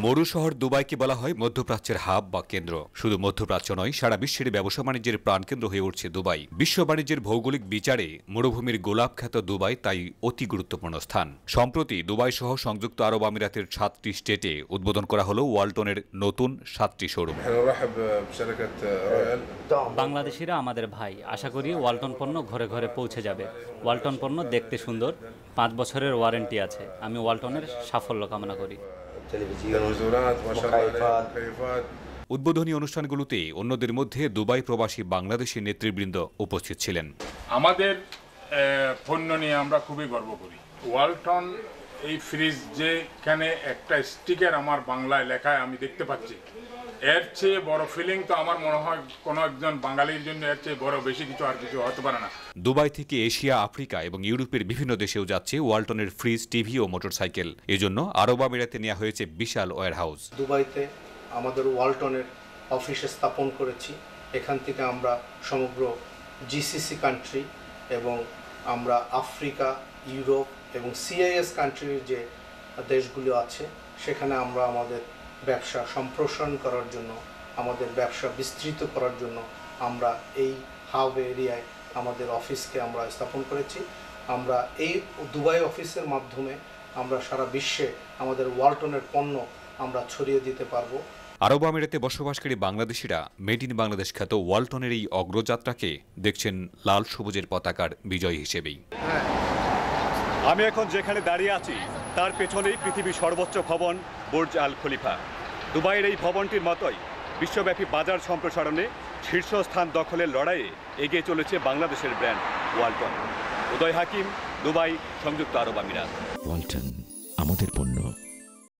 মরু শহর দুবাইকে বলা হয় মধ্যপ্রাচ্যের হাব বা কেন্দ্র। শুধু মধ্যপ্রাচ্য নয়, সারা বিশ্বের ব্যবসা বাণিজ্যের প্রাণকেন্দ্র হয়ে উঠছে দুবাই। বিশ্ব বাণিজ্যের ভৌগোলিক বিচারে মরুভূমির গোলাপ খ্যাত দুবাই তাই অতি গুরুত্বপূর্ণ স্থান। সম্প্রতি দুবাই সহ সংযুক্ত আরব আমিরাতের 7টি স্টেটে উদ্বোধন করা হলো ওয়ালটনের নতুন 7টি শোরুম। বাংলাদেশিরা আমাদের ভাই, আশা করি ওয়ালটন পণ্য ঘরে ঘরে পৌঁছে যাবে। ওয়ালটন পণ্য দেখতে সুন্দর, 5 বছরের ওয়ারেন্টি আছে। আমি ওয়ালটনের সাফল্য কামনা করি। উদ্বোধনী অনুষ্ঠানগুলোতে অন্যদের মধ্যে দুবাই প্রবাসী বাংলাদেশি নেতৃবৃন্দ উপস্থিত ছিলেন। আমাদের পণ্য নিয়ে আমরা খুবই গর্ব করি। ওয়ালটন এই ফ্রিজ যেখানে একটা স্টিকার আমার বাংলায় লেখায় আমি দেখতে পাচ্ছি, এর চেয়ে বড় ফিলিং তো আমার মনে হয় কোনো একজন বাঙালির জন্য এর চেয়ে বড় বেশি কিছু আর কিছু হতে পারে না। দুবাই থেকে এশিয়া, আফ্রিকা এবং ইউরোপের বিভিন্ন দেশেও যাচ্ছে ওয়ালটনের ফ্রিজ, টিভি ও মোটরসাইকেল। এজন্য আরব আমিরাতে নেওয়া হয়েছে বিশাল ওয়্যারহাউস। দুবাইতে আমাদের ওয়ালটনের অফিস স্থাপন করেছি। এখান থেকে আমরা সমগ্র জিসিসি কান্ট্রি এবং আমরা আফ্রিকা, ইউরোপ এবং সিআইএস কান্ট্রির যে দেশগুলো আছে সেখানে আমরা আমাদের ব্যবসা সম্প্রসারণ করার জন্য, আমাদের ব্যবসা বিস্তৃত করার জন্য আমরা এই হাব এরিয়ায় আমাদের অফিসকে আমরা স্থাপন করেছি। আমরা এই দুবাই অফিসের মাধ্যমে আমরা সারা বিশ্বে আমাদের ওয়ালটনের পণ্য আমরা ছড়িয়ে দিতে পারবো। আরব আমিরাতে বসবাসকারী বাংলাদেশিরা মেড ইন বাংলাদেশ খ্যাত ওয়ালটনের এই অগ্রযাত্রাকে দেখছেন লাল সবুজের পতাকার বিজয় হিসেবেই। আমি এখন যেখানে দাঁড়িয়ে আছি তার পেছনেই পৃথিবীর সর্বোচ্চ ভবন বুর্জ আল খলিফা। দুবাইয়ের এই ভবনটির মতোই বিশ্বব্যাপী বাজার সম্প্রসারণে শীর্ষস্থান দখলের লড়াইয়ে এগিয়ে চলেছে বাংলাদেশের ব্র্যান্ড ওয়ালটন। উদয় হাকিম, দুবাই, সংযুক্ত আরব আমিরাত। ওয়ালটন, আমাদের পণ্য।